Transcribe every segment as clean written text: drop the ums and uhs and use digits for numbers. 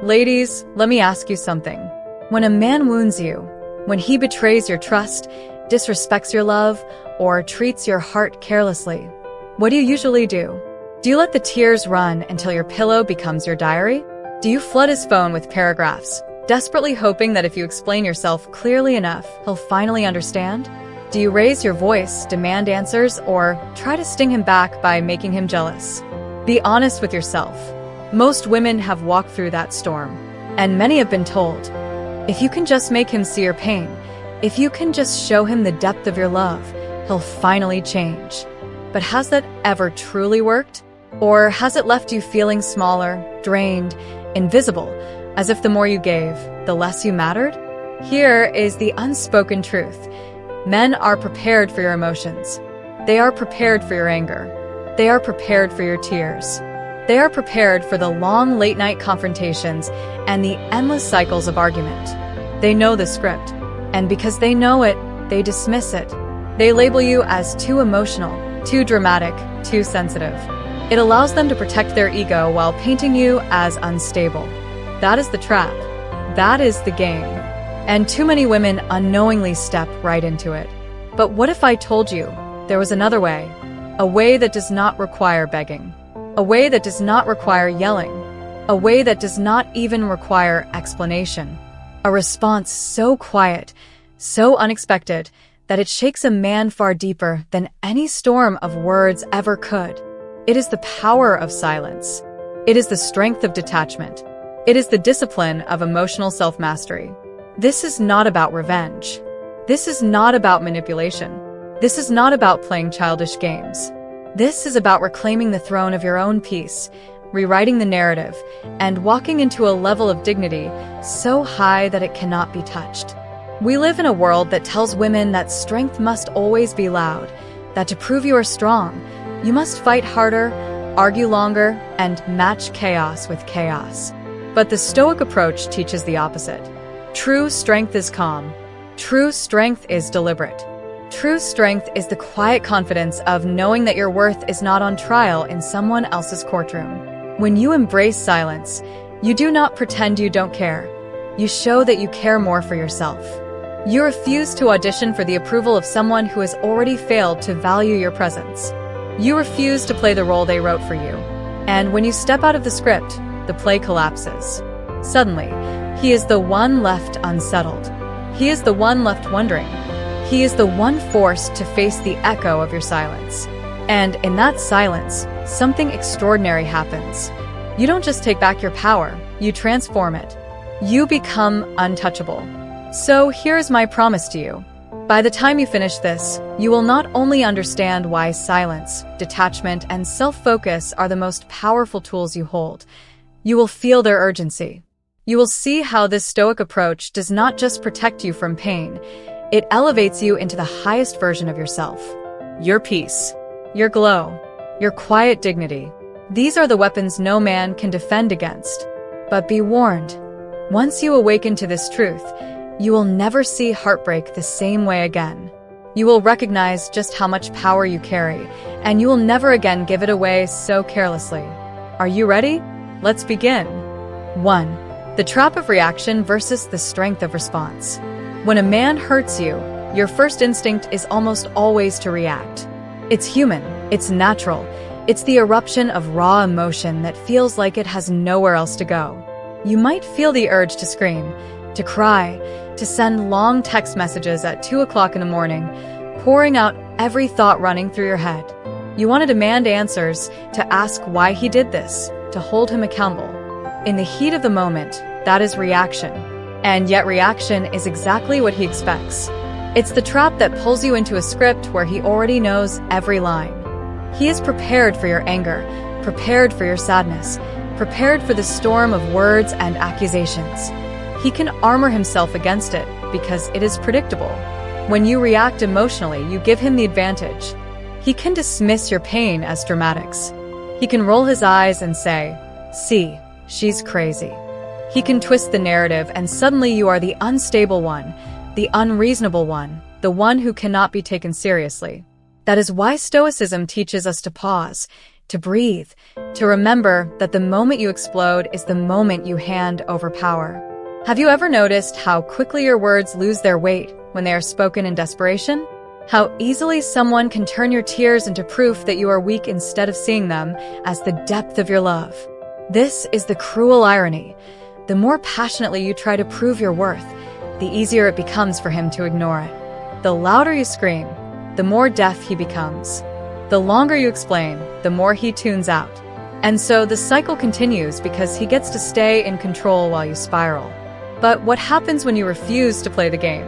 Ladies, let me ask you something. When a man wounds you, when he betrays your trust, disrespects your love, or treats your heart carelessly, what do you usually do? Do you let the tears run until your pillow becomes your diary? Do you flood his phone with paragraphs, desperately hoping that if you explain yourself clearly enough, he'll finally understand? Do you raise your voice, demand answers, or try to sting him back by making him jealous? Be honest with yourself. Most women have walked through that storm, and many have been told, if you can just make him see your pain, if you can just show him the depth of your love, he'll finally change. But has that ever truly worked? Or has it left you feeling smaller, drained, invisible, as if the more you gave, the less you mattered? Here is the unspoken truth. Men are prepared for your emotions. They are prepared for your anger. They are prepared for your tears. They are prepared for the long late-night confrontations and the endless cycles of argument. They know the script, and because they know it, they dismiss it. They label you as too emotional, too dramatic, too sensitive. It allows them to protect their ego while painting you as unstable. That is the trap. That is the game. And too many women unknowingly step right into it. But what if I told you there was another way? A way that does not require begging. A way that does not require yelling. A way that does not even require explanation. A response so quiet, so unexpected, that it shakes a man far deeper than any storm of words ever could. It is the power of silence. It is the strength of detachment. It is the discipline of emotional self-mastery. This is not about revenge. This is not about manipulation. This is not about playing childish games. This is about reclaiming the throne of your own peace, rewriting the narrative, and walking into a level of dignity so high that it cannot be touched. We live in a world that tells women that strength must always be loud, that to prove you are strong, you must fight harder, argue longer, and match chaos with chaos. But the Stoic approach teaches the opposite. True strength is calm. True strength is deliberate. True strength is the quiet confidence of knowing that your worth is not on trial in someone else's courtroom. When you embrace silence, you do not pretend you don't care. You show that you care more for yourself. You refuse to audition for the approval of someone who has already failed to value your presence. You refuse to play the role they wrote for you. And when you step out of the script, the play collapses. Suddenly, he is the one left unsettled. He is the one left wondering. He is the one forced to face the echo of your silence. And in that silence, something extraordinary happens. You don't just take back your power, you transform it. You become untouchable. So here's my promise to you. By the time you finish this, you will not only understand why silence, detachment, and self-focus are the most powerful tools you hold, you will feel their urgency. You will see how this Stoic approach does not just protect you from pain, it elevates you into the highest version of yourself. Your peace, your glow, your quiet dignity. These are the weapons no man can defend against. But be warned, once you awaken to this truth, you will never see heartbreak the same way again. You will recognize just how much power you carry, and you will never again give it away so carelessly. Are you ready? Let's begin. 1. The trap of reaction versus the strength of response. When a man hurts you, your first instinct is almost always to react. It's human, it's natural, it's the eruption of raw emotion that feels like it has nowhere else to go. You might feel the urge to scream, to cry, to send long text messages at 2 o'clock in the morning, pouring out every thought running through your head. You want to demand answers, to ask why he did this, to hold him accountable. In the heat of the moment, that is reaction. And yet reaction is exactly what he expects. It's the trap that pulls you into a script where he already knows every line. He is prepared for your anger, prepared for your sadness, prepared for the storm of words and accusations. He can armor himself against it because it is predictable. When you react emotionally, you give him the advantage. He can dismiss your pain as dramatics. He can roll his eyes and say, "See, she's crazy." He can twist the narrative and suddenly you are the unstable one, the unreasonable one, the one who cannot be taken seriously. That is why Stoicism teaches us to pause, to breathe, to remember that the moment you explode is the moment you hand over power. Have you ever noticed how quickly your words lose their weight when they are spoken in desperation? How easily someone can turn your tears into proof that you are weak instead of seeing them as the depth of your love. This is the cruel irony. The more passionately you try to prove your worth, the easier it becomes for him to ignore it. The louder you scream, the more deaf he becomes. The longer you explain, the more he tunes out. And so the cycle continues because he gets to stay in control while you spiral. But what happens when you refuse to play the game?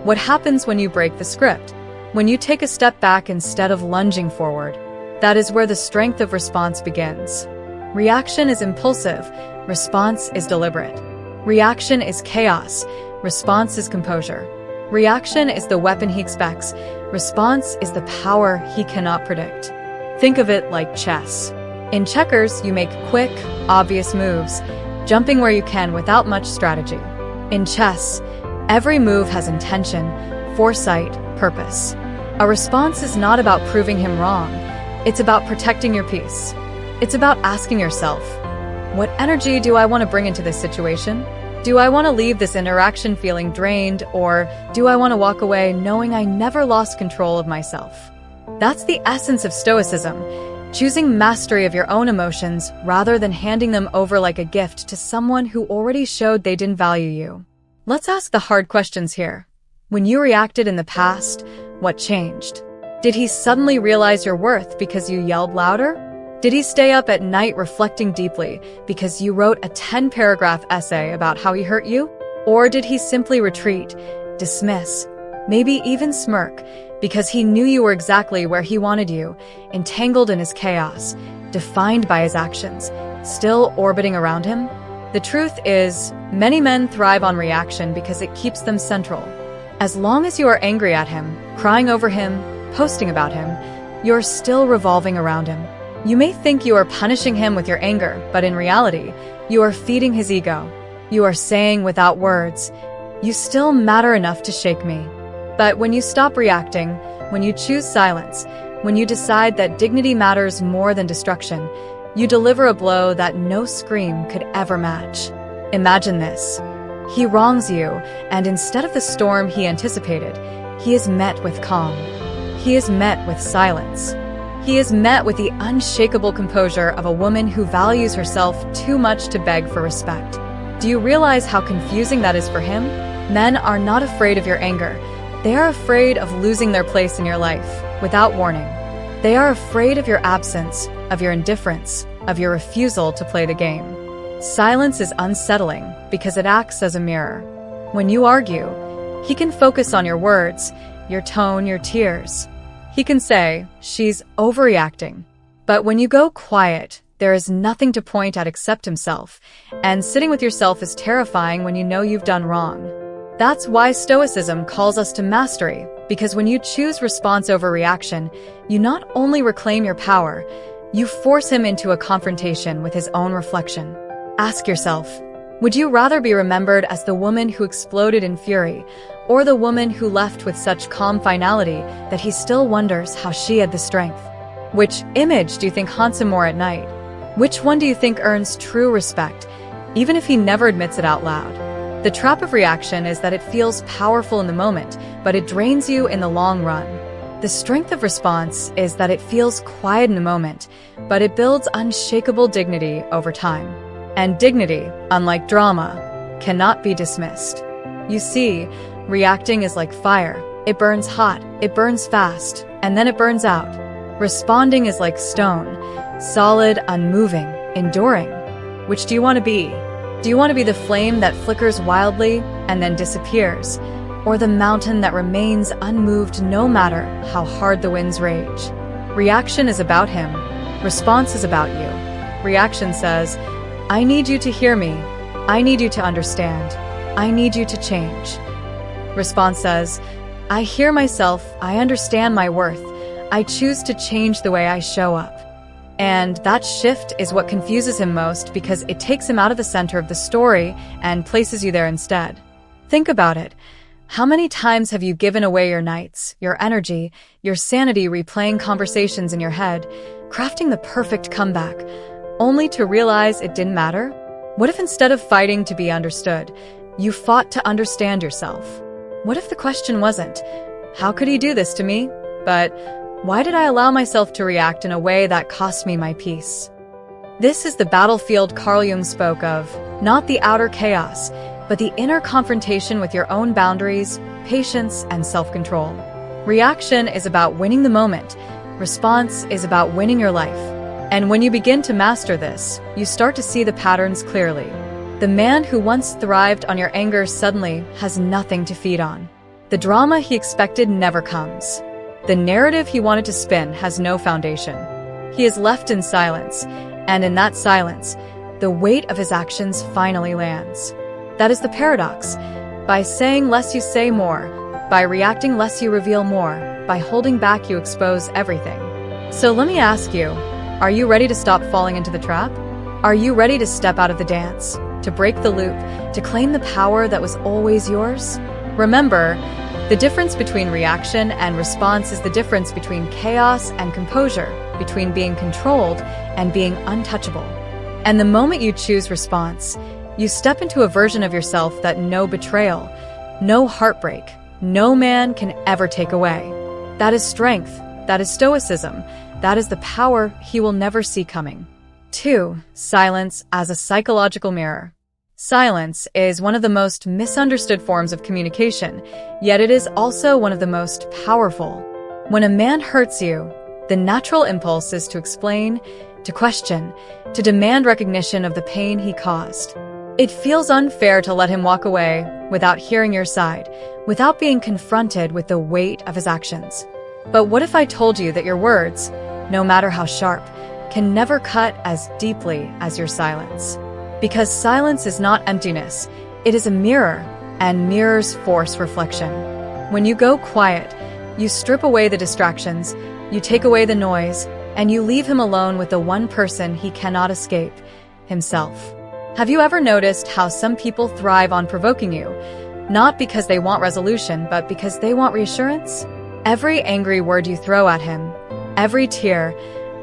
What happens when you break the script? When you take a step back instead of lunging forward? That is where the strength of response begins. Reaction is impulsive, response is deliberate. Reaction is chaos, response is composure. Reaction is the weapon he expects, response is the power he cannot predict. Think of it like chess. In checkers, you make quick, obvious moves, jumping where you can without much strategy. In chess, every move has intention, foresight, purpose. A response is not about proving him wrong. It's about protecting your peace. It's about asking yourself, what energy do I want to bring into this situation? Do I want to leave this interaction feeling drained, or do I want to walk away knowing I never lost control of myself? That's the essence of Stoicism, choosing mastery of your own emotions rather than handing them over like a gift to someone who already showed they didn't value you. Let's ask the hard questions here. When you reacted in the past, what changed? Did he suddenly realize your worth because you yelled louder? Did he stay up at night reflecting deeply because you wrote a 10-paragraph essay about how he hurt you? Or did he simply retreat, dismiss, maybe even smirk, because he knew you were exactly where he wanted you, entangled in his chaos, defined by his actions, still orbiting around him? The truth is, many men thrive on reaction because it keeps them central. As long as you are angry at him, crying over him, posting about him, you're still revolving around him. You may think you are punishing him with your anger, but in reality, you are feeding his ego. You are saying without words, "You still matter enough to shake me." But when you stop reacting, when you choose silence, when you decide that dignity matters more than destruction, you deliver a blow that no scream could ever match. Imagine this. He wrongs you, and instead of the storm he anticipated, he is met with calm. He is met with silence. He is met with the unshakable composure of a woman who values herself too much to beg for respect. Do you realize how confusing that is for him? Men are not afraid of your anger. They are afraid of losing their place in your life, without warning. They are afraid of your absence, of your indifference, of your refusal to play the game. Silence is unsettling because it acts as a mirror. When you argue, he can focus on your words, your tone, your tears. He can say, "She's overreacting." But when you go quiet, there is nothing to point at except himself, and sitting with yourself is terrifying when you know you've done wrong. That's why Stoicism calls us to mastery, because when you choose response over reaction, you not only reclaim your power, you force him into a confrontation with his own reflection. Ask yourself, would you rather be remembered as the woman who exploded in fury, or the woman who left with such calm finality that he still wonders how she had the strength? Which image do you think haunts him more at night? Which one do you think earns true respect, even if he never admits it out loud? The trap of reaction is that it feels powerful in the moment, but it drains you in the long run. The strength of response is that it feels quiet in the moment, but it builds unshakable dignity over time. And dignity, unlike drama, cannot be dismissed. You see, reacting is like fire. It burns hot, it burns fast, and then it burns out. Responding is like stone, solid, unmoving, enduring. Which do you want to be? Do you want to be the flame that flickers wildly and then disappears, or the mountain that remains unmoved no matter how hard the winds rage? Reaction is about him. Response is about you. Reaction says, "I need you to hear me. I need you to understand. I need you to change." Response says, "I hear myself. I understand my worth. I choose to change the way I show up." And that shift is what confuses him most because it takes him out of the center of the story and places you there instead. Think about it. How many times have you given away your nights, your energy, your sanity replaying conversations in your head, crafting the perfect comeback, only to realize it didn't matter? What if instead of fighting to be understood, you fought to understand yourself? What if the question wasn't, how could he do this to me? But, why did I allow myself to react in a way that cost me my peace? This is the battlefield Carl Jung spoke of, not the outer chaos, but the inner confrontation with your own boundaries, patience, and self-control. Reaction is about winning the moment. Response is about winning your life. And when you begin to master this, you start to see the patterns clearly. The man who once thrived on your anger suddenly has nothing to feed on. The drama he expected never comes. The narrative he wanted to spin has no foundation. He is left in silence, and in that silence, the weight of his actions finally lands. That is the paradox. By saying less you say more, by reacting less you reveal more, by holding back you expose everything. So let me ask you, are you ready to stop falling into the trap? Are you ready to step out of the dance, to break the loop, to claim the power that was always yours? Remember, the difference between reaction and response is the difference between chaos and composure, between being controlled and being untouchable. And the moment you choose response, you step into a version of yourself that no betrayal, no heartbreak, no man can ever take away. That is strength. That is stoicism. That is the power he will never see coming. 2. Silence as a psychological mirror. Silence is one of the most misunderstood forms of communication, yet it is also one of the most powerful. When a man hurts you, the natural impulse is to explain, to question, to demand recognition of the pain he caused. It feels unfair to let him walk away without hearing your side, without being confronted with the weight of his actions. But what if I told you that your words, no matter how sharp, can never cut as deeply as your silence? Because silence is not emptiness, it is a mirror, and mirrors force reflection. When you go quiet, you strip away the distractions, you take away the noise, and you leave him alone with the one person he cannot escape, himself. Have you ever noticed how some people thrive on provoking you? Not because they want resolution, but because they want reassurance? Every angry word you throw at him, every tear,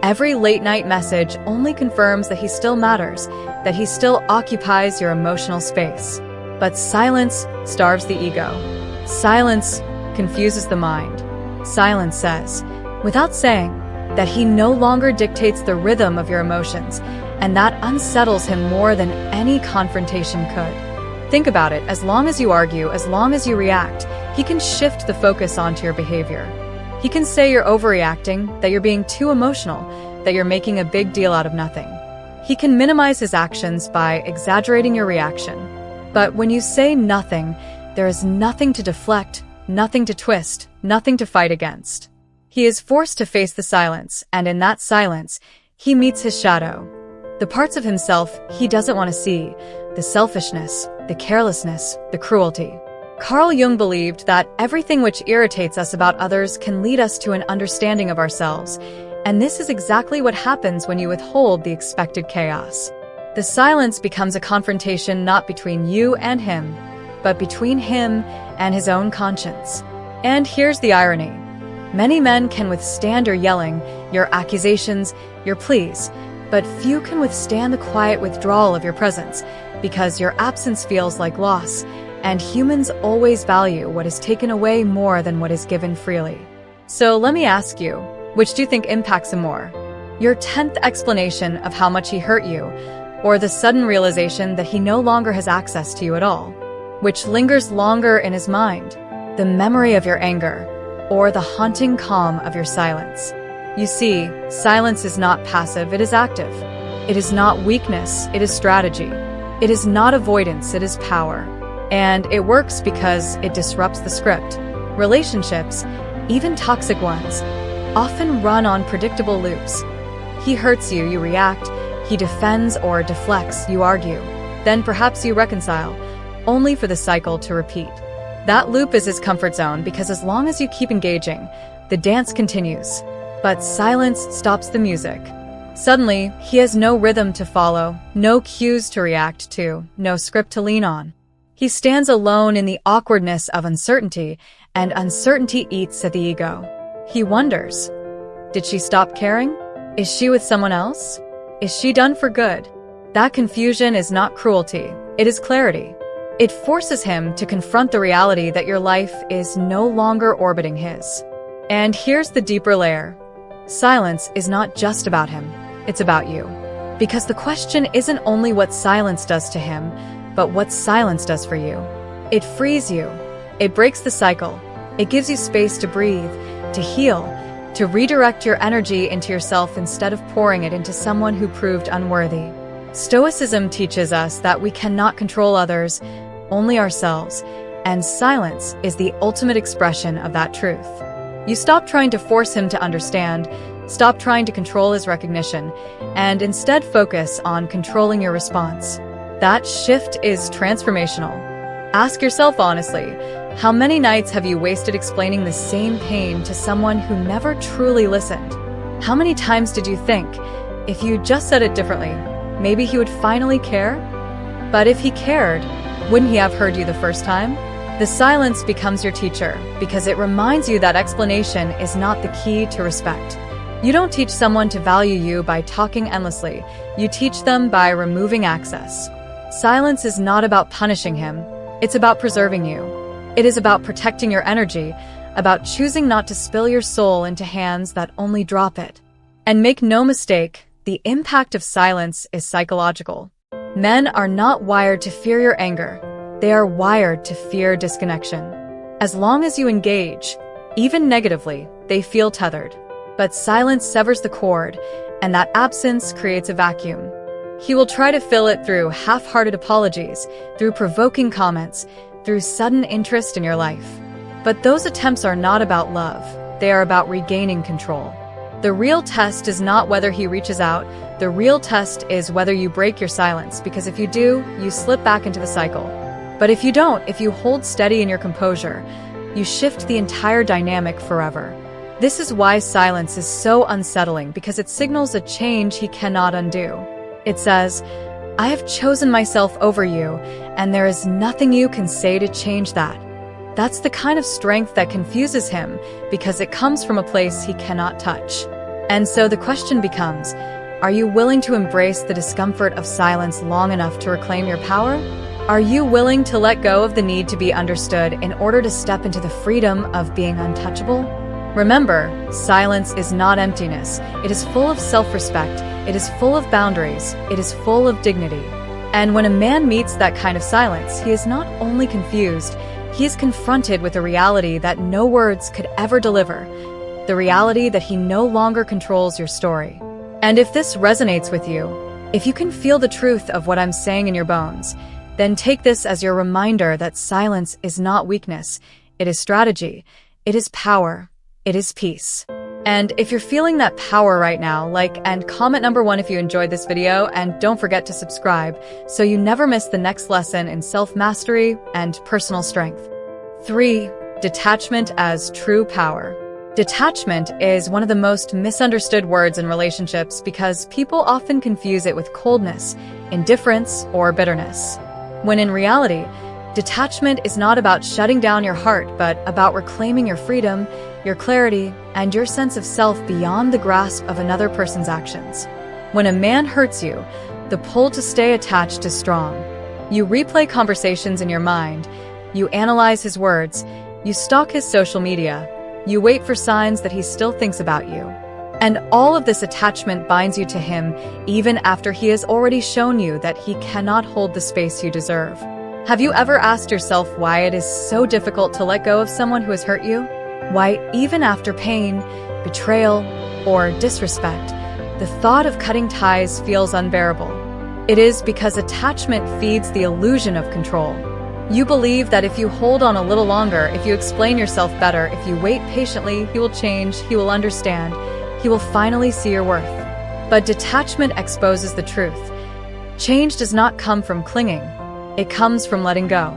every late-night message only confirms that he still matters, that he still occupies your emotional space. But silence starves the ego. Silence confuses the mind. Silence says, without saying, that he no longer dictates the rhythm of your emotions, and that unsettles him more than any confrontation could. Think about it, as long as you argue, as long as you react, he can shift the focus onto your behavior. He can say you're overreacting, that you're being too emotional, that you're making a big deal out of nothing. He can minimize his actions by exaggerating your reaction. But when you say nothing, there is nothing to deflect, nothing to twist, nothing to fight against. He is forced to face the silence, and in that silence, he meets his shadow. The parts of himself he doesn't want to see, the selfishness, the carelessness, the cruelty. Carl Jung believed that everything which irritates us about others can lead us to an understanding of ourselves, and this is exactly what happens when you withhold the expected chaos. The silence becomes a confrontation not between you and him, but between him and his own conscience. And here's the irony. Many men can withstand your yelling, your accusations, your pleas, but few can withstand the quiet withdrawal of your presence, because your absence feels like loss, and humans always value what is taken away more than what is given freely. So let me ask you, which do you think impacts him more? Your 10th explanation of how much he hurt you, or the sudden realization that he no longer has access to you at all? Which lingers longer in his mind? The memory of your anger, or the haunting calm of your silence? You see, silence is not passive, it is active. It is not weakness, it is strategy. It is not avoidance, it is power. And it works because it disrupts the script. Relationships, even toxic ones, often run on predictable loops. He hurts you, you react. He defends or deflects, you argue. Then perhaps you reconcile, only for the cycle to repeat. That loop is his comfort zone because as long as you keep engaging, the dance continues. But silence stops the music. Suddenly, he has no rhythm to follow, no cues to react to, no script to lean on. He stands alone in the awkwardness of uncertainty, and uncertainty eats at the ego. He wonders, did she stop caring? Is she with someone else? Is she done for good? That confusion is not cruelty, it is clarity. It forces him to confront the reality that your life is no longer orbiting his. And here's the deeper layer. Silence is not just about him, it's about you. Because the question isn't only what silence does to him, but what silence does for you. It frees you. It breaks the cycle. It gives you space to breathe, to heal, to redirect your energy into yourself instead of pouring it into someone who proved unworthy. Stoicism teaches us that we cannot control others, only ourselves, and silence is the ultimate expression of that truth. You stop trying to force him to understand, stop trying to control his recognition, and instead focus on controlling your response. That shift is transformational. Ask yourself honestly, how many nights have you wasted explaining the same pain to someone who never truly listened? How many times did you think, if you just said it differently, maybe he would finally care? But if he cared, wouldn't he have heard you the first time? The silence becomes your teacher because it reminds you that explanation is not the key to respect. You don't teach someone to value you by talking endlessly. You teach them by removing access. Silence is not about punishing him. It's about preserving you. It is about protecting your energy, about choosing not to spill your soul into hands that only drop it. And make no mistake, the impact of silence is psychological. Men are not wired to fear your anger. They are wired to fear disconnection. As long as you engage, even negatively, they feel tethered. But silence severs the cord, and that absence creates a vacuum. He will try to fill it through half-hearted apologies, through provoking comments, through sudden interest in your life. But those attempts are not about love. They are about regaining control. The real test is not whether he reaches out. The real test is whether you break your silence, because if you do, you slip back into the cycle. But if you don't, if you hold steady in your composure, you shift the entire dynamic forever. This is why silence is so unsettling, because it signals a change he cannot undo. It says, I have chosen myself over you, and there is nothing you can say to change that. That's the kind of strength that confuses him, because it comes from a place he cannot touch. And so the question becomes, are you willing to embrace the discomfort of silence long enough to reclaim your power? Are you willing to let go of the need to be understood in order to step into the freedom of being untouchable? Remember, silence is not emptiness. It is full of self-respect. It is full of boundaries. It is full of dignity. And when a man meets that kind of silence, he is not only confused, he is confronted with a reality that no words could ever deliver, the reality that he no longer controls your story. And if this resonates with you, if you can feel the truth of what I'm saying in your bones, then take this as your reminder that silence is not weakness. It is strategy. It is power. It is peace. And if you're feeling that power right now, like and comment number 1 if you enjoyed this video, and don't forget to subscribe so you never miss the next lesson in self-mastery and personal strength. 3. Detachment as true power. Detachment is one of the most misunderstood words in relationships because people often confuse it with coldness, indifference, or bitterness. When in reality, detachment is not about shutting down your heart, but about reclaiming your freedom, your clarity, and your sense of self beyond the grasp of another person's actions. When a man hurts you, the pull to stay attached is strong. You replay conversations in your mind, you analyze his words, you stalk his social media, you wait for signs that he still thinks about you. And all of this attachment binds you to him even after he has already shown you that he cannot hold the space you deserve. Have you ever asked yourself why it is so difficult to let go of someone who has hurt you? Why, even after pain, betrayal, or disrespect, the thought of cutting ties feels unbearable? It is because attachment feeds the illusion of control. You believe that if you hold on a little longer, if you explain yourself better, if you wait patiently, he will change, he will understand, he will finally see your worth. But detachment exposes the truth. Change does not come from clinging. It comes from letting go.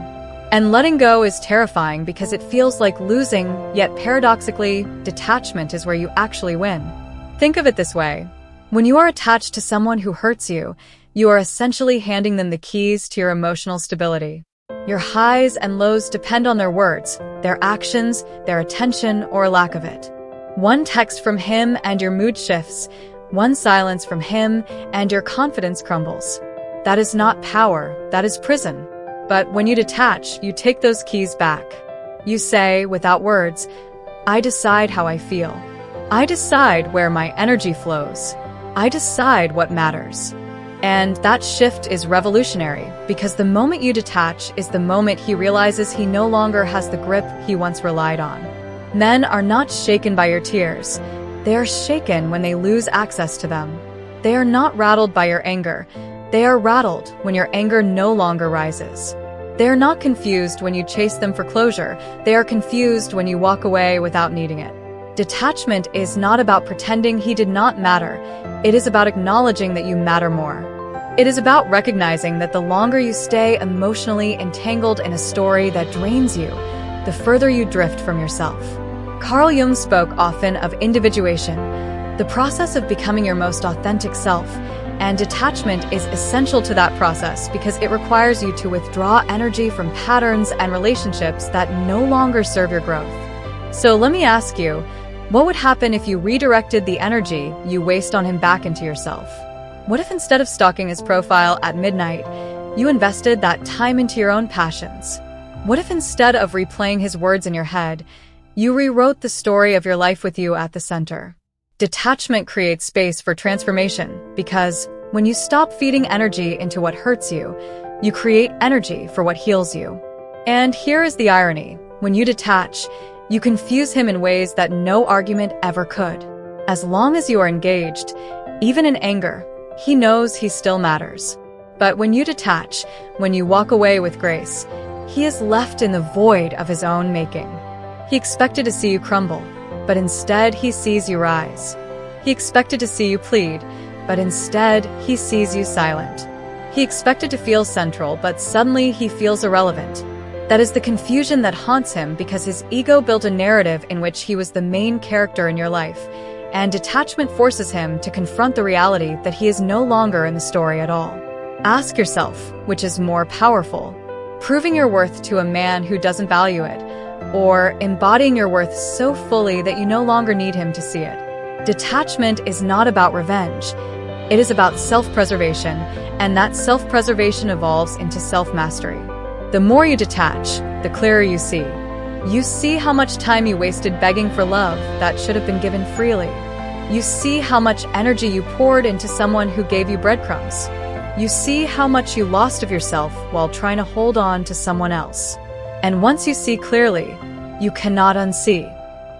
And letting go is terrifying because it feels like losing, yet paradoxically, detachment is where you actually win. Think of it this way. When you are attached to someone who hurts you, you are essentially handing them the keys to your emotional stability. Your highs and lows depend on their words, their actions, their attention, or lack of it. One text from him and your mood shifts. One silence from him, and your confidence crumbles. That is not power, that is prison. But when you detach, you take those keys back. You say, without words, I decide how I feel. I decide where my energy flows. I decide what matters. And that shift is revolutionary, because the moment you detach is the moment he realizes he no longer has the grip he once relied on. Men are not shaken by your tears. They are shaken when they lose access to them. They are not rattled by your anger. They are rattled when your anger no longer rises. They are not confused when you chase them for closure. They are confused when you walk away without needing it. Detachment is not about pretending he did not matter. It is about acknowledging that you matter more. It is about recognizing that the longer you stay emotionally entangled in a story that drains you, the further you drift from yourself. Carl Jung spoke often of individuation, the process of becoming your most authentic self, and detachment is essential to that process because it requires you to withdraw energy from patterns and relationships that no longer serve your growth. So let me ask you, what would happen if you redirected the energy you waste on him back into yourself? What if instead of stalking his profile at midnight, you invested that time into your own passions? What if instead of replaying his words in your head, you rewrote the story of your life with you at the center? Detachment creates space for transformation because when you stop feeding energy into what hurts you, you create energy for what heals you. And here is the irony. When you detach, you confuse him in ways that no argument ever could. As long as you are engaged, even in anger, he knows he still matters. But when you detach, when you walk away with grace, he is left in the void of his own making. He expected to see you crumble, but instead he sees you rise. He expected to see you plead, but instead he sees you silent. He expected to feel central, but suddenly he feels irrelevant. That is the confusion that haunts him because his ego built a narrative in which he was the main character in your life, and detachment forces him to confront the reality that he is no longer in the story at all. Ask yourself, which is more powerful, proving your worth to a man who doesn't value it, or embodying your worth so fully that you no longer need him to see it? Detachment is not about revenge. It is about self-preservation, and that self-preservation evolves into self-mastery. The more you detach, the clearer you see. You see how much time you wasted begging for love that should have been given freely. You see how much energy you poured into someone who gave you breadcrumbs. You see how much you lost of yourself while trying to hold on to someone else. And once you see clearly, you cannot unsee.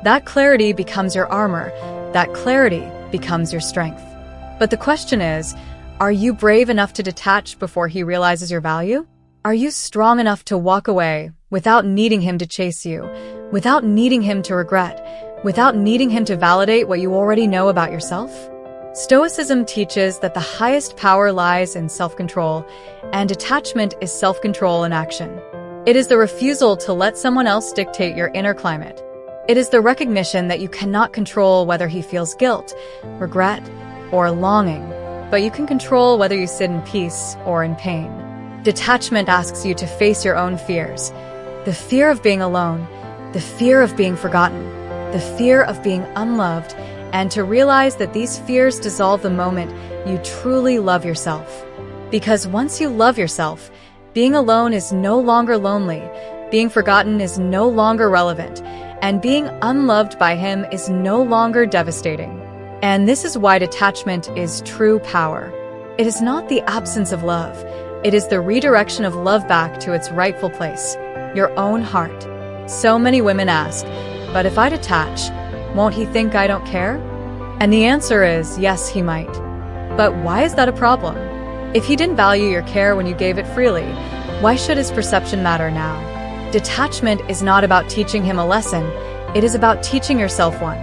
That clarity becomes your armor. That clarity becomes your strength. But the question is, are you brave enough to detach before he realizes your value? Are you strong enough to walk away without needing him to chase you, without needing him to regret, without needing him to validate what you already know about yourself? Stoicism teaches that the highest power lies in self-control, and detachment is self-control in action. It is the refusal to let someone else dictate your inner climate. It is the recognition that you cannot control whether he feels guilt, regret, or longing, but you can control whether you sit in peace or in pain. Detachment asks you to face your own fears. The fear of being alone, the fear of being forgotten, the fear of being unloved, and to realize that these fears dissolve the moment you truly love yourself. Because once you love yourself, being alone is no longer lonely, being forgotten is no longer relevant, and being unloved by him is no longer devastating. And this is why detachment is true power. It is not the absence of love. It is the redirection of love back to its rightful place, your own heart. So many women ask, but if I detach, won't he think I don't care? And the answer is, yes, he might. But why is that a problem? If he didn't value your care when you gave it freely, why should his perception matter now? Detachment is not about teaching him a lesson. It is about teaching yourself one.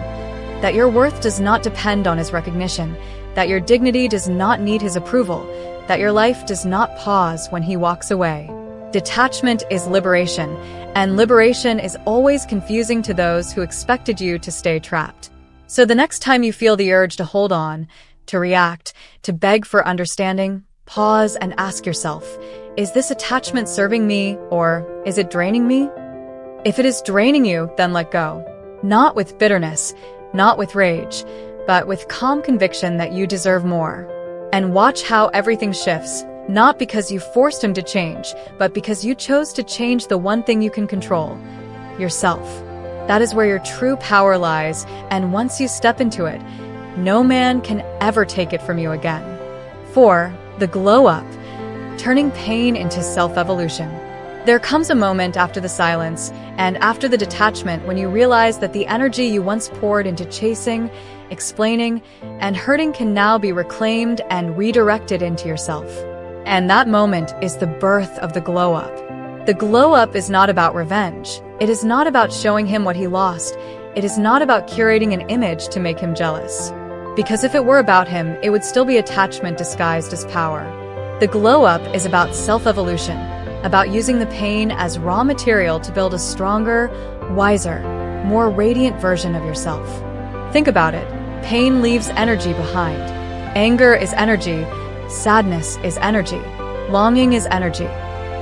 That your worth does not depend on his recognition, that your dignity does not need his approval, that your life does not pause when he walks away. Detachment is liberation, and liberation is always confusing to those who expected you to stay trapped. So the next time you feel the urge to hold on, to react, to beg for understanding, pause and ask yourself, is this attachment serving me or is it draining me? If it is draining you, then let go. Not with bitterness, not with rage, but with calm conviction that you deserve more. And watch how everything shifts, not because you forced him to change, but because you chose to change the one thing you can control: yourself. That is where your true power lies, and once you step into it, no man can ever take it from you again. 4. The glow up, turning pain into self-evolution. There comes a moment after the silence and after the detachment when you realize that the energy you once poured into chasing, explaining, and hurting can now be reclaimed and redirected into yourself. And that moment is the birth of the glow up. The glow up is not about revenge. It is not about showing him what he lost. It is not about curating an image to make him jealous. Because if it were about him, it would still be attachment disguised as power. The glow up is about self-evolution, about using the pain as raw material to build a stronger, wiser, more radiant version of yourself. Think about it. Pain leaves energy behind. Anger is energy. Sadness is energy. Longing is energy.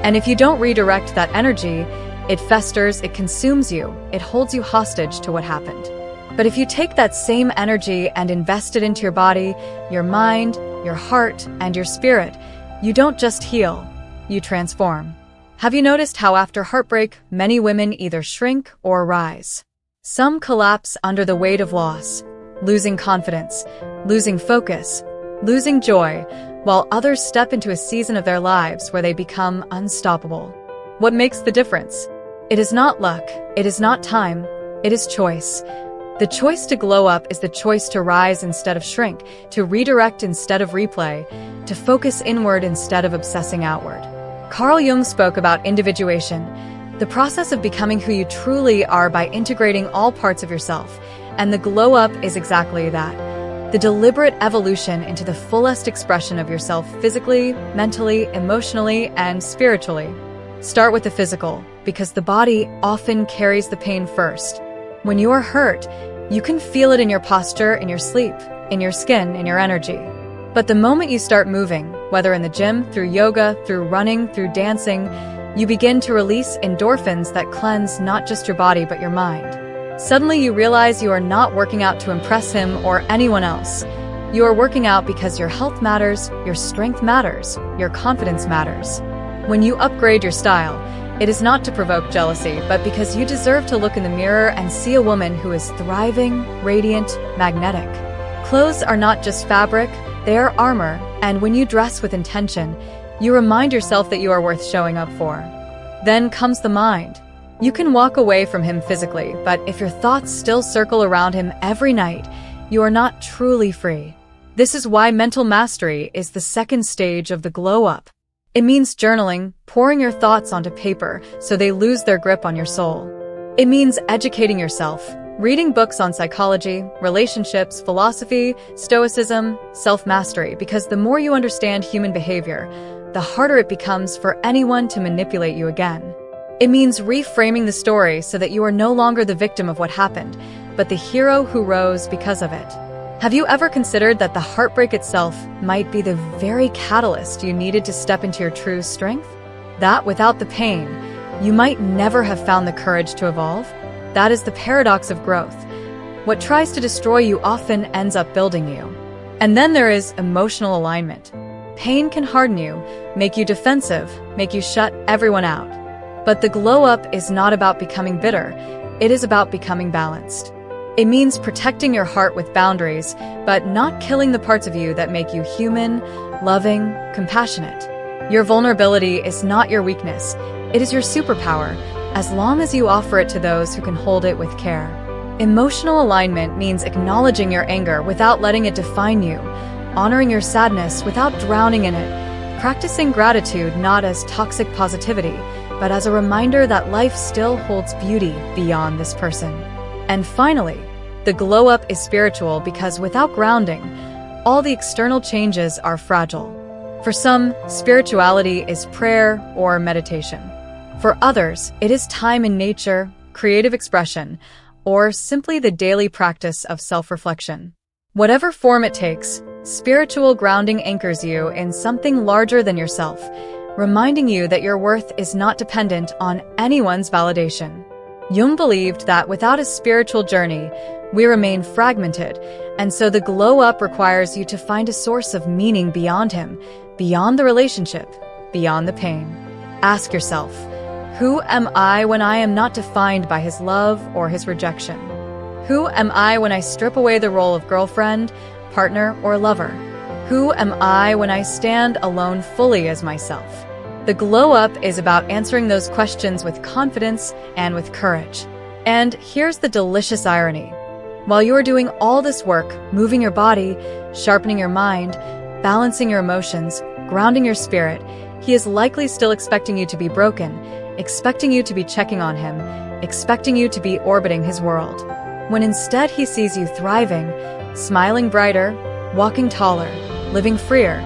And if you don't redirect that energy, it festers, it consumes you, it holds you hostage to what happened. But if you take that same energy and invest it into your body, your mind, your heart, and your spirit, you don't just heal, you transform. Have you noticed how after heartbreak, many women either shrink or rise? Some collapse under the weight of loss, losing confidence, losing focus, losing joy, while others step into a season of their lives where they become unstoppable. What makes the difference? It is not luck, it is not time, it is choice. The choice to glow up is the choice to rise instead of shrink, to redirect instead of replay, to focus inward instead of obsessing outward. Carl Jung spoke about individuation, the process of becoming who you truly are by integrating all parts of yourself, and the glow up is exactly that. The deliberate evolution into the fullest expression of yourself physically, mentally, emotionally, and spiritually. Start with the physical, because the body often carries the pain first. When you are hurt, you can feel it in your posture, in your sleep, in your skin, in your energy. But the moment you start moving, whether in the gym, through yoga, through running, through dancing, you begin to release endorphins that cleanse not just your body but your mind. Suddenly you realize you are not working out to impress him or anyone else. You are working out because your health matters, your strength matters, your confidence matters. When you upgrade your style, it is not to provoke jealousy, but because you deserve to look in the mirror and see a woman who is thriving, radiant, magnetic. Clothes are not just fabric, they are armor, and when you dress with intention, you remind yourself that you are worth showing up for. Then comes the mind. You can walk away from him physically, but if your thoughts still circle around him every night, you are not truly free. This is why mental mastery is the second stage of the glow up. It means journaling, pouring your thoughts onto paper so they lose their grip on your soul. It means educating yourself, reading books on psychology, relationships, philosophy, Stoicism, self-mastery, because the more you understand human behavior, the harder it becomes for anyone to manipulate you again. It means reframing the story so that you are no longer the victim of what happened, but the hero who rose because of it. Have you ever considered that the heartbreak itself might be the very catalyst you needed to step into your true strength? That without the pain, you might never have found the courage to evolve? That is the paradox of growth. What tries to destroy you often ends up building you. And then there is emotional alignment. Pain can harden you, make you defensive, make you shut everyone out. But the glow up is not about becoming bitter, it is about becoming balanced. It means protecting your heart with boundaries, but not killing the parts of you that make you human, loving, compassionate. Your vulnerability is not your weakness, it is your superpower, as long as you offer it to those who can hold it with care. Emotional alignment means acknowledging your anger without letting it define you, honoring your sadness without drowning in it, practicing gratitude not as toxic positivity, but as a reminder that life still holds beauty beyond this person. And finally, the glow up is spiritual because without grounding, all the external changes are fragile. For some, spirituality is prayer or meditation. For others, it is time in nature, creative expression, or simply the daily practice of self-reflection. Whatever form it takes, spiritual grounding anchors you in something larger than yourself, reminding you that your worth is not dependent on anyone's validation. Jung believed that without a spiritual journey, we remain fragmented, And so the glow up requires you to find a source of meaning beyond him, beyond the relationship, beyond the pain. Ask yourself, who am I when I am not defined by his love or his rejection? Who am I when I strip away the role of girlfriend, partner, or lover? Who am I when I stand alone fully as myself? The glow up is about answering those questions with confidence and with courage. And here's the delicious irony. While you are doing all this work, moving your body, sharpening your mind, balancing your emotions, grounding your spirit, he is likely still expecting you to be broken, expecting you to be checking on him, expecting you to be orbiting his world. When instead he sees you thriving, smiling brighter, walking taller, living freer,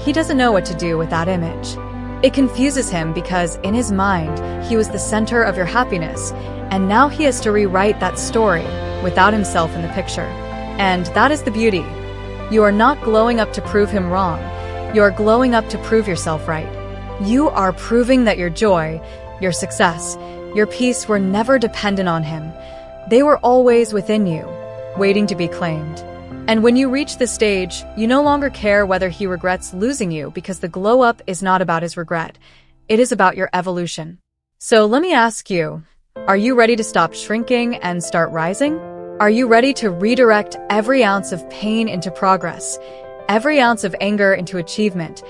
he doesn't know what to do with that image. It confuses him because in his mind, he was the center of your happiness, and now he has to rewrite that story without himself in the picture. And that is the beauty. You are not glowing up to prove him wrong. You are glowing up to prove yourself right. You are proving that your joy, your success, your peace were never dependent on him. They were always within you, waiting to be claimed. And when you reach this stage, you no longer care whether he regrets losing you because the glow up is not about his regret. It is about your evolution. So let me ask you, are you ready to stop shrinking and start rising? Are you ready to redirect every ounce of pain into progress, every ounce of anger into achievement,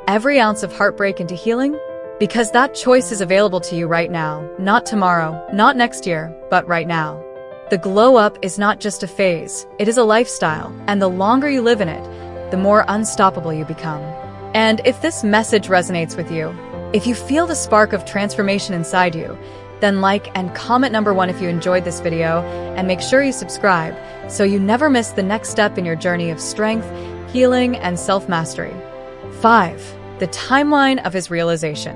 every ounce of heartbreak into healing? Because that choice is available to you right now, not tomorrow, not next year, but right now. The glow up is not just a phase, it is a lifestyle, and the longer you live in it, the more unstoppable you become. And if this message resonates with you, if you feel the spark of transformation inside you, then like and comment #1 if you enjoyed this video, and make sure you subscribe so you never miss the next step in your journey of strength, healing, and self-mastery. 5. The timeline of his realization.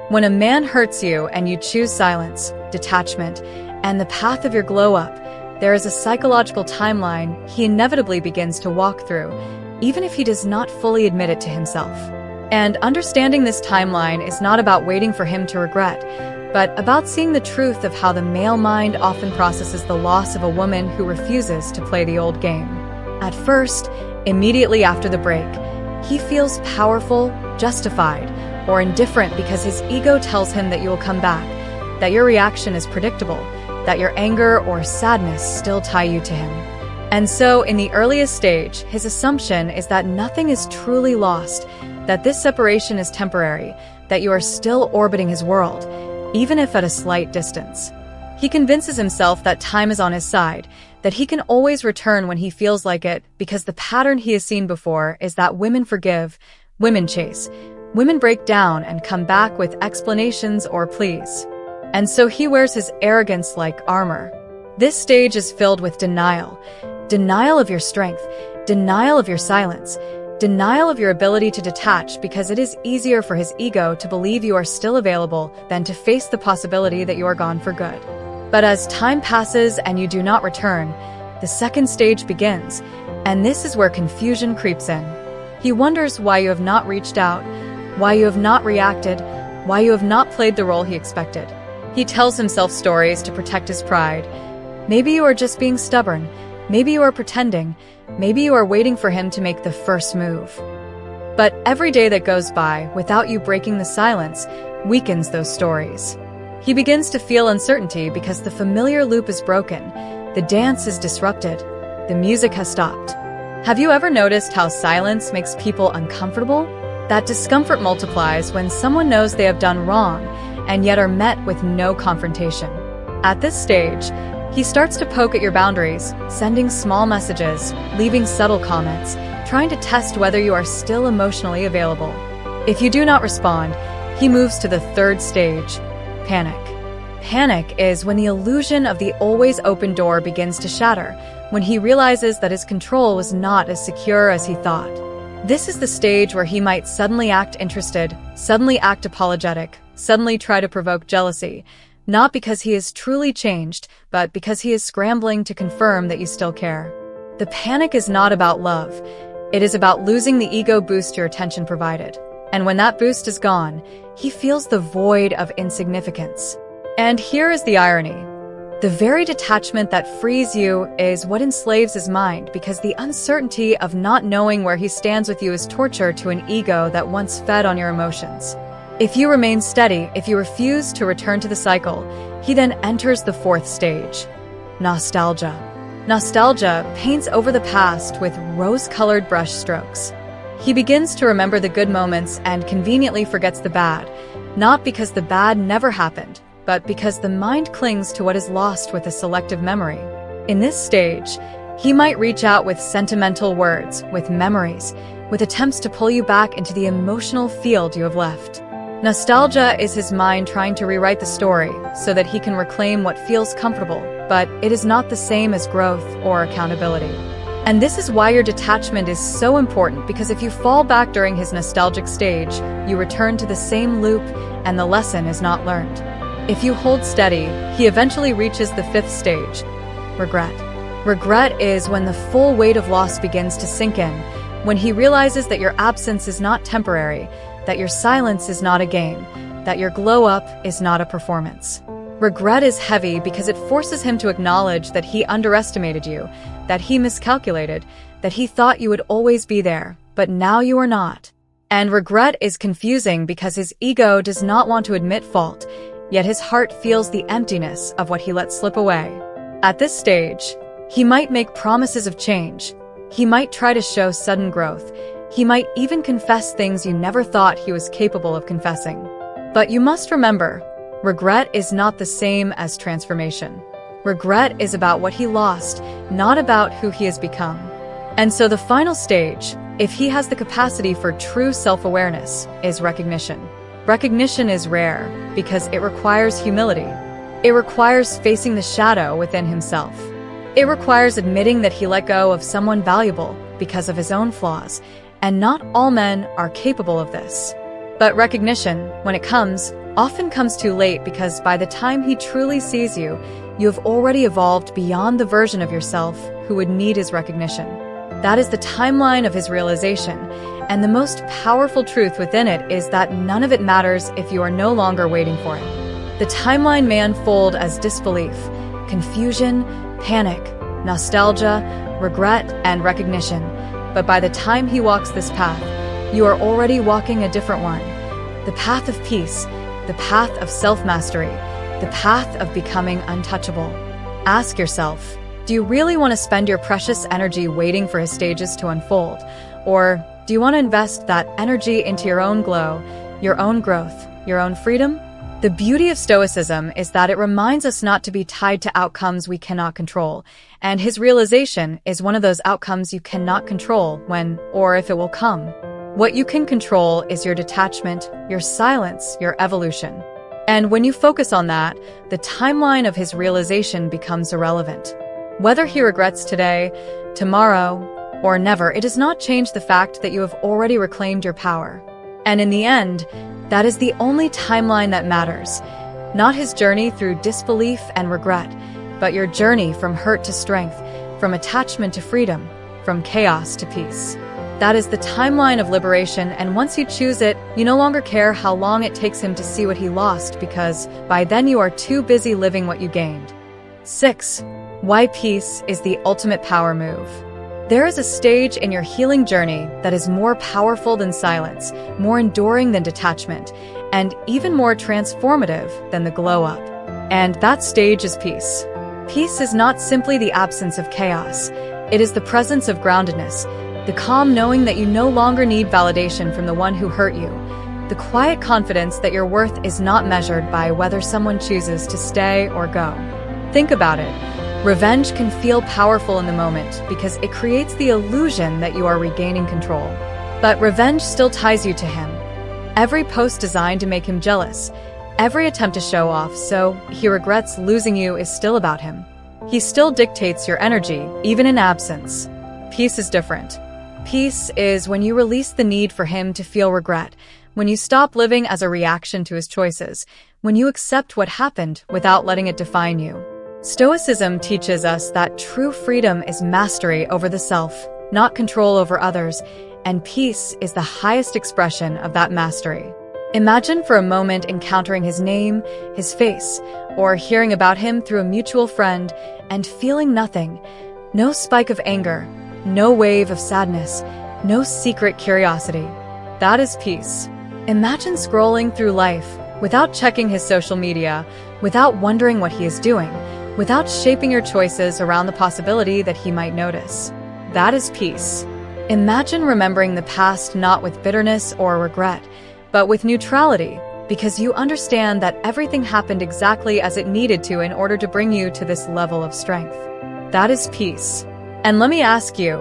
When a man hurts you and you choose silence, detachment, and the path of your glow up, there is a psychological timeline he inevitably begins to walk through, even if he does not fully admit it to himself. And understanding this timeline is not about waiting for him to regret, but about seeing the truth of how the male mind often processes the loss of a woman who refuses to play the old game. At first, immediately after the break, he feels powerful, justified, or indifferent because his ego tells him that you will come back, that your reaction is predictable, that your anger or sadness still tie you to him. And so, in the earliest stage, his assumption is that nothing is truly lost, that this separation is temporary, that you are still orbiting his world, even if at a slight distance. He convinces himself that time is on his side, that he can always return when he feels like it, because the pattern he has seen before is that women forgive, women chase, women break down and come back with explanations or pleas. And so he wears his arrogance like armor. This stage is filled with denial. Denial of your strength, denial of your silence, denial of your ability to detach, because it is easier for his ego to believe you are still available than to face the possibility that you are gone for good. But as time passes and you do not return, the second stage begins, and this is where confusion creeps in. He wonders why you have not reached out, why you have not reacted, why you have not played the role he expected. He tells himself stories to protect his pride. Maybe you are just being stubborn. Maybe you are pretending. Maybe you are waiting for him to make the first move. But every day that goes by without you breaking the silence weakens those stories. He begins to feel uncertainty because the familiar loop is broken. The dance is disrupted. The music has stopped. Have you ever noticed how silence makes people uncomfortable? That discomfort multiplies when someone knows they have done wrong and yet are met with no confrontation. At this stage, he starts to poke at your boundaries, sending small messages, leaving subtle comments, trying to test whether you are still emotionally available. If you do not respond, he moves to the third stage, panic. Panic is when the illusion of the always open door begins to shatter, when he realizes that his control was not as secure as he thought. This is the stage where he might suddenly act interested, suddenly act apologetic, suddenly try to provoke jealousy, not because he is truly changed, but because he is scrambling to confirm that you still care. The panic is not about love. It is about losing the ego boost your attention provided. And when that boost is gone, he feels the void of insignificance. And here is the irony. The very detachment that frees you is what enslaves his mind, because the uncertainty of not knowing where he stands with you is torture to an ego that once fed on your emotions. If you remain steady, if you refuse to return to the cycle, he then enters the fourth stage: nostalgia. Nostalgia paints over the past with rose-colored brush strokes. He begins to remember the good moments and conveniently forgets the bad, not because the bad never happened, but because the mind clings to what is lost with a selective memory. In this stage, he might reach out with sentimental words, with memories, with attempts to pull you back into the emotional field you have left. Nostalgia is his mind trying to rewrite the story so that he can reclaim what feels comfortable, but it is not the same as growth or accountability. And this is why your detachment is so important, because if you fall back during his nostalgic stage, you return to the same loop and the lesson is not learned. If you hold steady, he eventually reaches the fifth stage: regret. Regret is when the full weight of loss begins to sink in, when he realizes that your absence is not temporary, that your silence is not a game, that your glow-up is not a performance. Regret is heavy because it forces him to acknowledge that he underestimated you, that he miscalculated, that he thought you would always be there, but now you are not. And regret is confusing because his ego does not want to admit fault, yet his heart feels the emptiness of what he let slip away. At this stage, he might make promises of change. He might try to show sudden growth. He might even confess things you never thought he was capable of confessing. But you must remember, regret is not the same as transformation. Regret is about what he lost, not about who he has become. And so the final stage, if he has the capacity for true self-awareness, is recognition. Recognition is rare because it requires humility. It requires facing the shadow within himself. It requires admitting that he let go of someone valuable because of his own flaws, and not all men are capable of this. But recognition, when it comes, often comes too late, because by the time he truly sees you, you have already evolved beyond the version of yourself who would need his recognition. That is the timeline of his realization, and the most powerful truth within it is that none of it matters if you are no longer waiting for it. The timeline may unfold as disbelief, confusion, panic, nostalgia, regret, and recognition, but by the time he walks this path, you are already walking a different one. The path of peace, the path of self-mastery, the path of becoming untouchable. Ask yourself, do you really want to spend your precious energy waiting for his stages to unfold? Or do you want to invest that energy into your own glow, your own growth, your own freedom? The beauty of Stoicism is that it reminds us not to be tied to outcomes we cannot control, and his realization is one of those outcomes you cannot control when or if it will come. What you can control is your detachment, your silence, your evolution. And when you focus on that, the timeline of his realization becomes irrelevant. Whether he regrets today, tomorrow, or never, it does not change the fact that you have already reclaimed your power. And in the end, that is the only timeline that matters. Not his journey through disbelief and regret, but your journey from hurt to strength, from attachment to freedom, from chaos to peace. That is the timeline of liberation, and once you choose it, you no longer care how long it takes him to see what he lost, because by then you are too busy living what you gained. 6. Why peace is the ultimate power move. There is a stage in your healing journey that is more powerful than silence, more enduring than detachment, and even more transformative than the glow-up. And that stage is peace. Peace is not simply the absence of chaos. It is the presence of groundedness, the calm knowing that you no longer need validation from the one who hurt you, the quiet confidence that your worth is not measured by whether someone chooses to stay or go. Think about it. Revenge can feel powerful in the moment because it creates the illusion that you are regaining control. But revenge still ties you to him. Every post designed to make him jealous, every attempt to show off so he regrets losing you is still about him. He still dictates your energy, even in absence. Peace is different. Peace is when you release the need for him to feel regret, when you stop living as a reaction to his choices, when you accept what happened without letting it define you. Stoicism teaches us that true freedom is mastery over the self, not control over others, and peace is the highest expression of that mastery. Imagine for a moment encountering his name, his face, or hearing about him through a mutual friend and feeling nothing. No spike of anger, no wave of sadness, no secret curiosity. That is peace. Imagine scrolling through life without checking his social media, without wondering what he is doing, without shaping your choices around the possibility that he might notice. That is peace. Imagine remembering the past not with bitterness or regret, but with neutrality, because you understand that everything happened exactly as it needed to in order to bring you to this level of strength. That is peace. And let me ask you,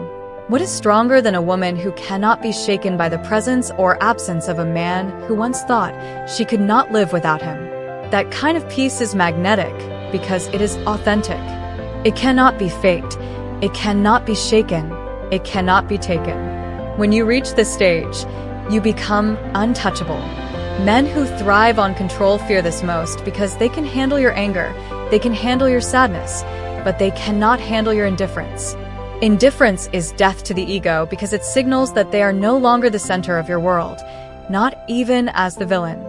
what is stronger than a woman who cannot be shaken by the presence or absence of a man who once thought she could not live without him? That kind of peace is magnetic because it is authentic. It cannot be faked. It cannot be shaken. It cannot be taken. When you reach this stage, you become untouchable. Men who thrive on control fear this most because they can handle your anger, they can handle your sadness, but they cannot handle your indifference. Indifference is death to the ego because it signals that they are no longer the center of your world, not even as the villain.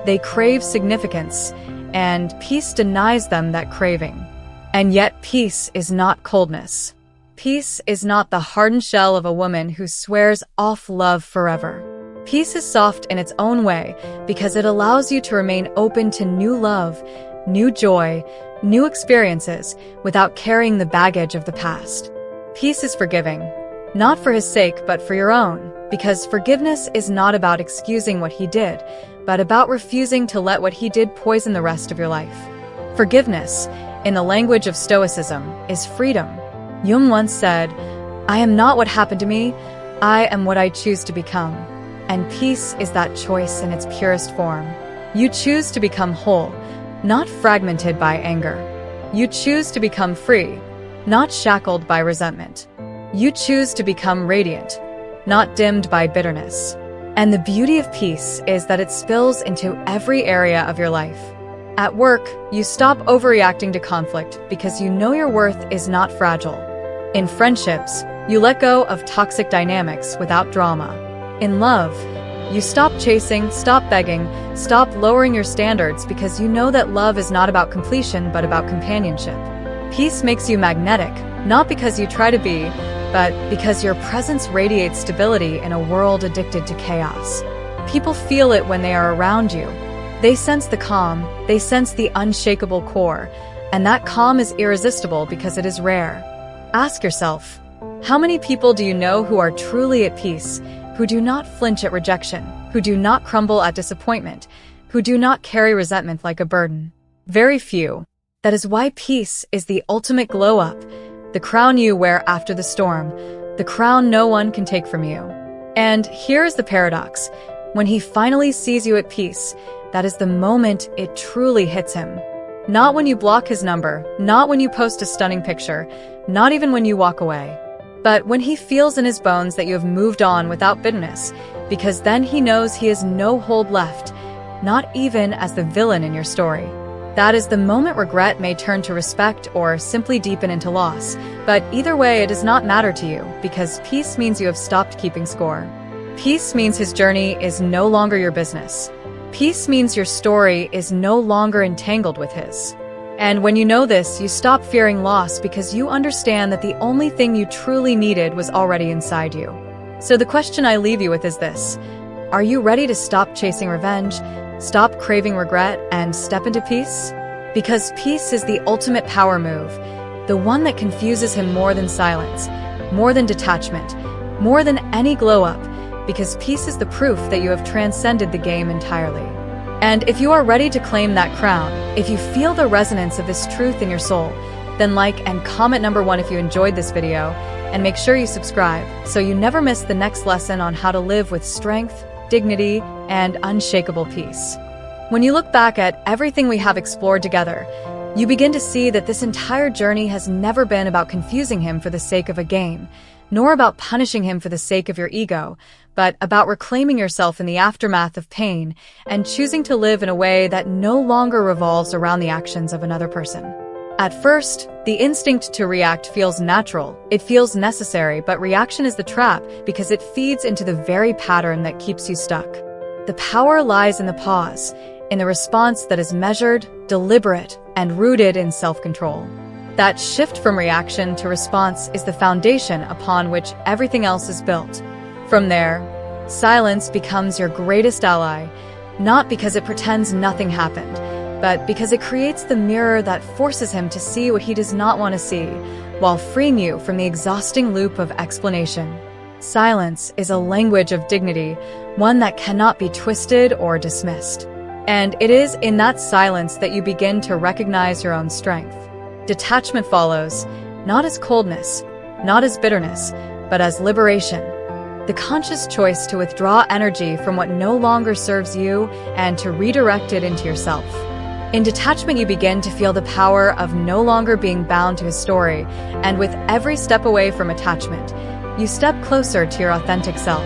They crave significance, and peace denies them that craving. And yet peace is not coldness. Peace is not the hardened shell of a woman who swears off love forever. Peace is soft in its own way because it allows you to remain open to new love, new joy, new experiences without carrying the baggage of the past. Peace is forgiving, not for his sake but for your own, because forgiveness is not about excusing what he did, but about refusing to let what he did poison the rest of your life. Forgiveness, in the language of Stoicism, is freedom. Jung once said, "I am not what happened to me, I am what I choose to become." And peace is that choice in its purest form. You choose to become whole, not fragmented by anger. You choose to become free, not shackled by resentment. You choose to become radiant, not dimmed by bitterness. And the beauty of peace is that it spills into every area of your life. At work, you stop overreacting to conflict because you know your worth is not fragile. In friendships, you let go of toxic dynamics without drama. In love, you stop chasing, stop begging, stop lowering your standards because you know that love is not about completion but about companionship. Peace makes you magnetic, not because you try to be, but because your presence radiates stability in a world addicted to chaos. People feel it when they are around you. They sense the calm, they sense the unshakable core, and that calm is irresistible because it is rare. Ask yourself, how many people do you know who are truly at peace, who do not flinch at rejection, who do not crumble at disappointment, who do not carry resentment like a burden? Very few. That is why peace is the ultimate glow-up, the crown you wear after the storm, the crown no one can take from you. And here is the paradox. When he finally sees you at peace, that is the moment it truly hits him. Not when you block his number, not when you post a stunning picture, not even when you walk away. But when he feels in his bones that you have moved on without bitterness, because then he knows he has no hold left, not even as the villain in your story. That is the moment regret may turn to respect or simply deepen into loss, but either way it does not matter to you, because peace means you have stopped keeping score. Peace means his journey is no longer your business. Peace means your story is no longer entangled with his. And when you know this, you stop fearing loss because you understand that the only thing you truly needed was already inside you. So the question I leave you with is this: are you ready to stop chasing revenge, stop craving regret, and step into peace? Because peace is the ultimate power move, the one that confuses him more than silence, more than detachment, more than any glow-up, because peace is the proof that you have transcended the game entirely. And if you are ready to claim that crown, if you feel the resonance of this truth in your soul, then like and comment number 1 if you enjoyed this video, and make sure you subscribe so you never miss the next lesson on how to live with strength, dignity, and unshakable peace. When you look back at everything we have explored together, you begin to see that this entire journey has never been about confusing him for the sake of a game, nor about punishing him for the sake of your ego, but about reclaiming yourself in the aftermath of pain and choosing to live in a way that no longer revolves around the actions of another person. At first, the instinct to react feels natural, it feels necessary, but reaction is the trap because it feeds into the very pattern that keeps you stuck. The power lies in the pause, in the response that is measured, deliberate, and rooted in self-control. That shift from reaction to response is the foundation upon which everything else is built. From there, silence becomes your greatest ally, not because it pretends nothing happened, but because it creates the mirror that forces him to see what he does not want to see, while freeing you from the exhausting loop of explanation. Silence is a language of dignity, one that cannot be twisted or dismissed. And it is in that silence that you begin to recognize your own strength. Detachment follows, not as coldness, not as bitterness, but as liberation. The conscious choice to withdraw energy from what no longer serves you and to redirect it into yourself. In detachment, you begin to feel the power of no longer being bound to a story, and with every step away from attachment, you step closer to your authentic self.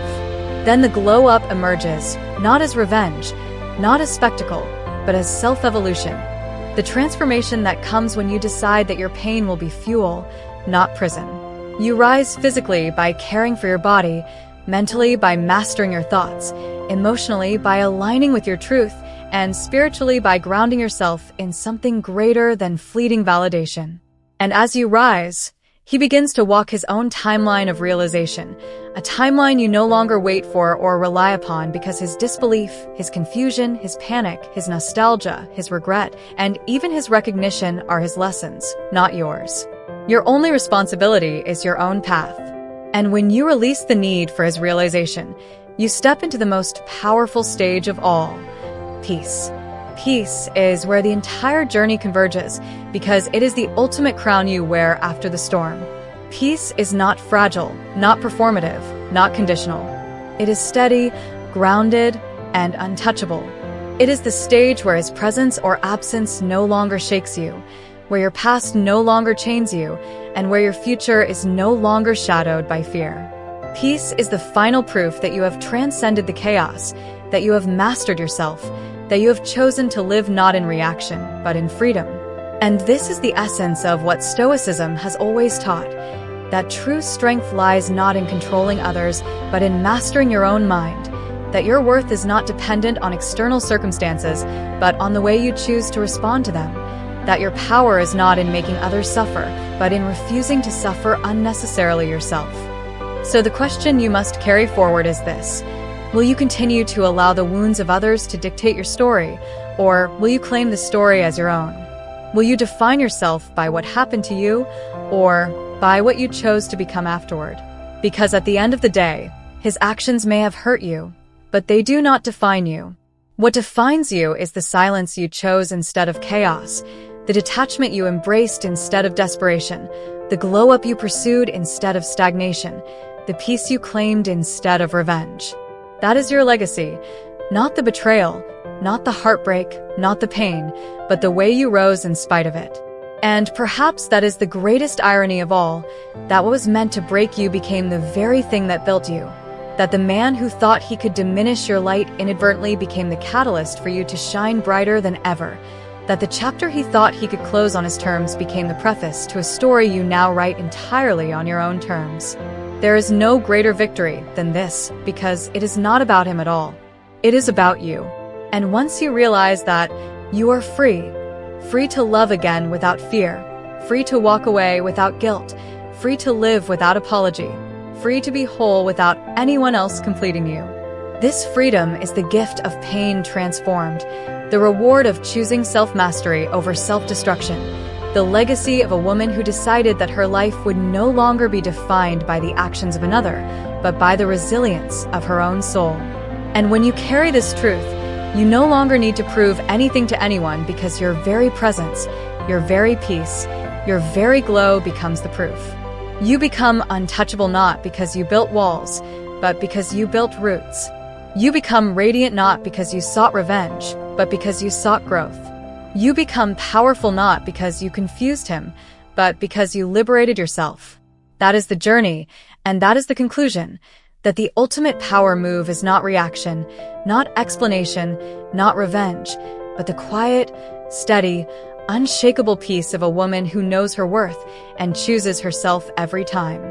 Then the glow-up emerges, not as revenge, not as spectacle, but as self-evolution. The transformation that comes when you decide that your pain will be fuel, not prison. You rise physically by caring for your body, mentally by mastering your thoughts, emotionally by aligning with your truth, and spiritually by grounding yourself in something greater than fleeting validation. And as you rise, he begins to walk his own timeline of realization, a timeline you no longer wait for or rely upon because his disbelief, his confusion, his panic, his nostalgia, his regret, and even his recognition are his lessons, not yours. Your only responsibility is your own path. And when you release the need for his realization, you step into the most powerful stage of all, peace. Peace is where the entire journey converges because it is the ultimate crown you wear after the storm. Peace is not fragile, not performative, not conditional. It is steady, grounded, and untouchable. It is the stage where his presence or absence no longer shakes you, where your past no longer chains you, and where your future is no longer shadowed by fear. Peace is the final proof that you have transcended the chaos, that you have mastered yourself, that you have chosen to live not in reaction, but in freedom. And this is the essence of what Stoicism has always taught, that true strength lies not in controlling others, but in mastering your own mind, that your worth is not dependent on external circumstances, but on the way you choose to respond to them, that your power is not in making others suffer, but in refusing to suffer unnecessarily yourself. So the question you must carry forward is this: will you continue to allow the wounds of others to dictate your story, or will you claim the story as your own? Will you define yourself by what happened to you, or by what you chose to become afterward? Because at the end of the day, his actions may have hurt you, but they do not define you. What defines you is the silence you chose instead of chaos, the detachment you embraced instead of desperation, the glow-up you pursued instead of stagnation, the peace you claimed instead of revenge. That is your legacy, not the betrayal, not the heartbreak, not the pain, but the way you rose in spite of it. And perhaps that is the greatest irony of all, that what was meant to break you became the very thing that built you, that the man who thought he could diminish your light inadvertently became the catalyst for you to shine brighter than ever, that the chapter he thought he could close on his terms became the preface to a story you now write entirely on your own terms. There is no greater victory than this, because it is not about him at all. It is about you. And once you realize that, you are free. Free to love again without fear. Free to walk away without guilt. Free to live without apology. Free to be whole without anyone else completing you. This freedom is the gift of pain transformed, the reward of choosing self-mastery over self-destruction, the legacy of a woman who decided that her life would no longer be defined by the actions of another, but by the resilience of her own soul. And when you carry this truth, you no longer need to prove anything to anyone because your very presence, your very peace, your very glow becomes the proof. You become untouchable not because you built walls, but because you built roots. You become radiant not because you sought revenge, but because you sought growth. You become powerful not because you confused him, but because you liberated yourself. That is the journey, and that is the conclusion, that the ultimate power move is not reaction, not explanation, not revenge, but the quiet, steady, unshakable peace of a woman who knows her worth and chooses herself every time.